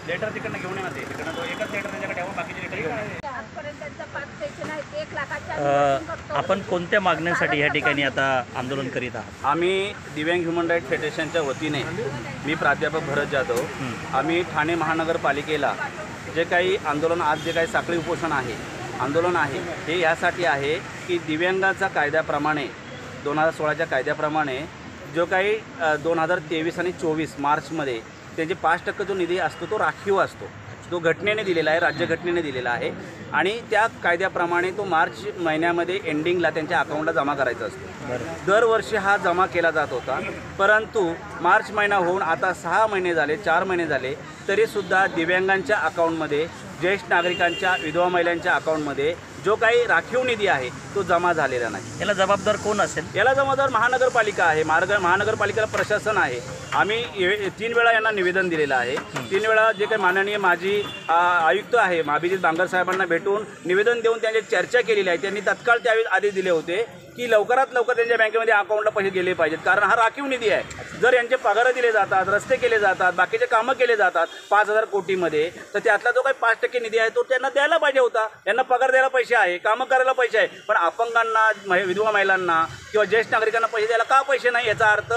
Letter तिकडनं घेऊन येणार ते तिकडनं तो एकच लेटर त्यांच्याकडे ठेवा, बाकीचे लेटर घेऊन आपण कोणत्या मागण्यांसाठी या ठिकाणी आता आंदोलन करीत आहात? आम्ही दिव्यांग ह्युमन राईट फेडरेशनच्या वतीने, मी प्राध्यापक भरत जाधव, आम्ही ठाणे महानगरपालिकेला जे काही आंदोलन, आज जे काही साखळी उपोषण आहे, आंदोलन आहे, हे यासाठी आहे की दिव्यांगाचा कायद्याप्रमाणे 2016च्या कायद्याप्रमाणे जो काही 2023 आणि 24 मार्चमध्ये त्यांचे 5% जो निधी असतो तो राखीव असतो, तो घटनेने दिलेला आहे, राज्यघटनेने दिलेला आहे आणि त्या कायद्याप्रमाणे तो मार्च महिन्यामध्ये एंडिंगला त्यांच्या अकाउंटला जमा करायचा असतो। दरवर्षी हा जमा केला जात होता, परंतु मार्च महिना होऊन आता 6 महिने झाले, 4 महिने झाले, तरीसुद्धा दिव्यांगांच्या अकाउंटमध्ये, ज्येष्ठ नागरिकांच्या, विधवा महिलांच्या अकाउंटमध्ये जो काही राखीव निधी आहे तो जमा झालेला नाही। याला जबाबदार कोण असेल? याला जबाबदार महानगरपालिका आहे, महानगरपालिकेला प्रशासन आहे। आम्ही 3 वेळा यांना निवेदन दिलेलं आहे। 3 वेळा जे काही माननीय माजी आयुक्त आहे अभिजित बांगर साहेबांना भेटून निवेदन देऊन त्यांची चर्चा केलेली आहे। त्यांनी तत्काळ त्यावेळी आदेश दिले होते की लवकरात लवकर त्यांच्या बँकेमध्ये अकाउंटला पैसे गेले पाहिजेत, कारण हा राखीव निधी आहे। जर यांचे पगार दिले जातात, रस्ते केले जातात, बाकीचे कामं केले जातात 5,000 कोटीमध्ये, तर त्यातला जो काही 5% निधी आहे तो त्यांना द्यायला पाहिजे होता। यांना पगार द्यायला पैसे आहे, कामं करायला पैसे आहे, पण अपंगांना, विधवा महिलांना किंवा ज्येष्ठ नागरिकांना पैसे द्यायला का पैसे नाही? याचा अर्थ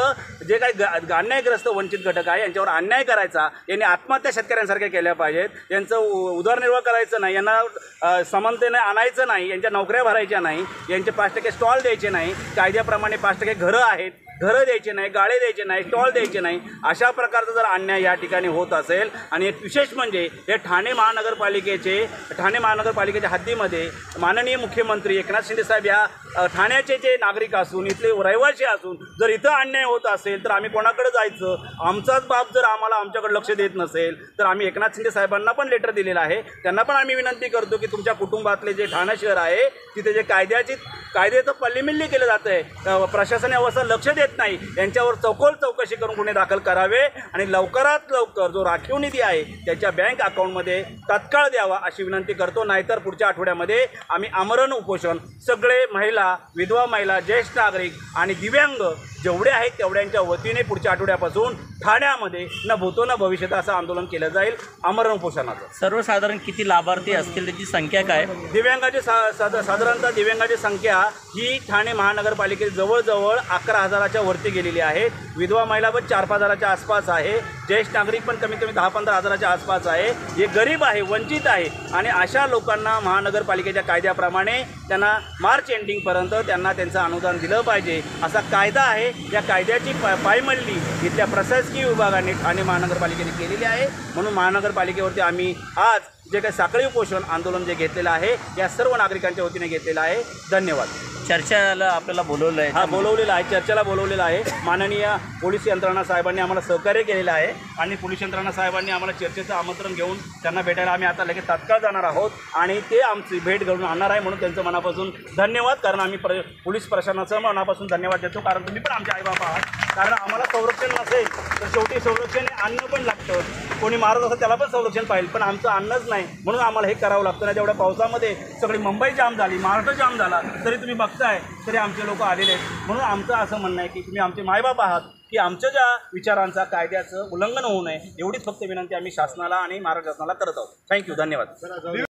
जे काही अन्यायग्रस्त वंचित घटक आहे यांच्यावर अन्याय करायचा, यांनी आत्महत्या शेतकऱ्यांसारख्या केल्या पाहिजेत, यांचं उदरनिर्वाह करायचं नाही, यांना समानतेने आणायचं नाही, यांच्या नोकऱ्या भरायच्या नाही, यांचे 5% स्टॉल द्यायचे नाही, कायद्याप्रमाणे 5% घरं आहेत, घरं द्यायचे नाही, गाळे द्यायचे नाही, स्टॉल द्यायचे नाही, अशा प्रकारचा जर अन्याय या ठिकाणी होत असेल आणि विशेष म्हणजे हे ठाणे महानगरपालिकेच्या हद्दीमध्ये माननीय मुख्यमंत्री एकनाथ शिंदे साहेब या ठाण्याचे जे नागरिक असून, इथले रहिवासी असून जर इथं अन्याय होत असेल तर आम्ही कोणाकडे जायचं? आमचाच बाप जर आम्हाला आमच्याकडे लक्ष देत नसेल तर आम्ही एकनाथ शिंदे साहेबांना पण लेटर दिलेलं आहे। त्यांना पण आम्ही विनंती करतो की तुमच्या कुटुंबातले जे ठाणे शहर आहे तिथे जे कायद्याचं पल्लीमिल्ली केलं जातं आहे, प्रशासन यावर लक्ष देत नाही, यांच्यावर सखोल चौकशी करून गुन्हे दाखल करावे आणि लवकरात लवकर जो राखीव निधी आहे त्याच्या बँक अकाउंटमध्ये तात्काळ द्यावा अशी विनंती करतो। नाहीतर पुढच्या आठवड्यामध्ये आम्ही आमरण उपोषण, सगळे महिला, विधवा महिला, ज्येष्ठ नागरिक आणि दिव्यांग जेवढे आहेत तेवढ्यांच्या वतीने पुढच्या आठवड्यापासून ठाण्यामध्ये न भूतो न भविष्यत असं आंदोलन केलं जाईल आमरण उपोषणाचं। सर्वसाधारण किती लाभार्थी असतील, त्याची संख्या काय? दिव्यांगाची साधारणतः दिव्यांगाची संख्या ही ठाणे महानगरपालिकेत जवळजवळ 11,000च्या वरती गेलेली आहे। विधवा महिला पण 4-5 आसपास आहे, ज्येष्ठ नागरिक पण कमीत कमी 10-15 हजाराच्या आसपास आहे। हे गरीब आहे, वंचित आहे आणि अशा लोकांना महानगरपालिकेच्या कायद्याप्रमाणे त्यांना मार्च एंडिंगपर्यंत त्यांना त्यांचं अनुदान दिलं पाहिजे असा कायदा आहे। या कायद्याची पायमल्ली इथल्या प्रशासकीय विभागाने ठाणे महानगरपालिकेने केलेली आहे। म्हणून महानगरपालिकेवरती आम्ही आज जे काही साखळी उपोषण आंदोलन जे घेतलेलं आहे या सर्व नागरिकांच्या वतीने घेतलेलं आहे। धन्यवाद। चर्चेला आपल्याला बोलवलं आहे? हा, बोलवलेलं आहे, चर्चेला बोलवलेलं आहे। माननीय पोलीस यंत्रणा साहेबांनी आम्हाला सहकार्य केलेलं आहे आणि पोलीस यंत्रणा साहेबांनी आम्हाला चर्चेचं आमंत्रण घेऊन त्यांना भेटायला आम्ही आता लगेच तात्काळ जाणार आहोत आणि ते आमची भेट घडून आणणार आहे। म्हणून त्यांचं मनापासून धन्यवाद, कारण आम्ही पोलीस प्रशासनाचं मनापासून धन्यवाद देतो, कारण तुम्ही पण आमचे आईबाप आहात। कारण आम्हाला संरक्षण नसेल तर शेवटी संरक्षण अन्न पण लागतं, कोणी मारत असतं त्याला पण संरक्षण पाहिजे, पण आमचं अन्नच नाही म्हणून आम्हाला हे करावं लागतं। ना तेवढ्या पावसामध्ये सगळी मुंबई जाम झाली, महाराष्ट्र जाम झाला, तरी तुम्ही बघताय तरी आमचे लोक आलेले आहेत। म्हणून आमचं असं म्हणणं आहे की तुम्ही आमचे मायबाप आहात, की आमच्या ज्या विचारांचा कायद्याचं उल्लंघन होऊ नये एवढीच फक्त विनंती आम्ही शासनाला आणि महाराष्ट्र शासनाला करत आहोत। थँक्यू, धन्यवाद।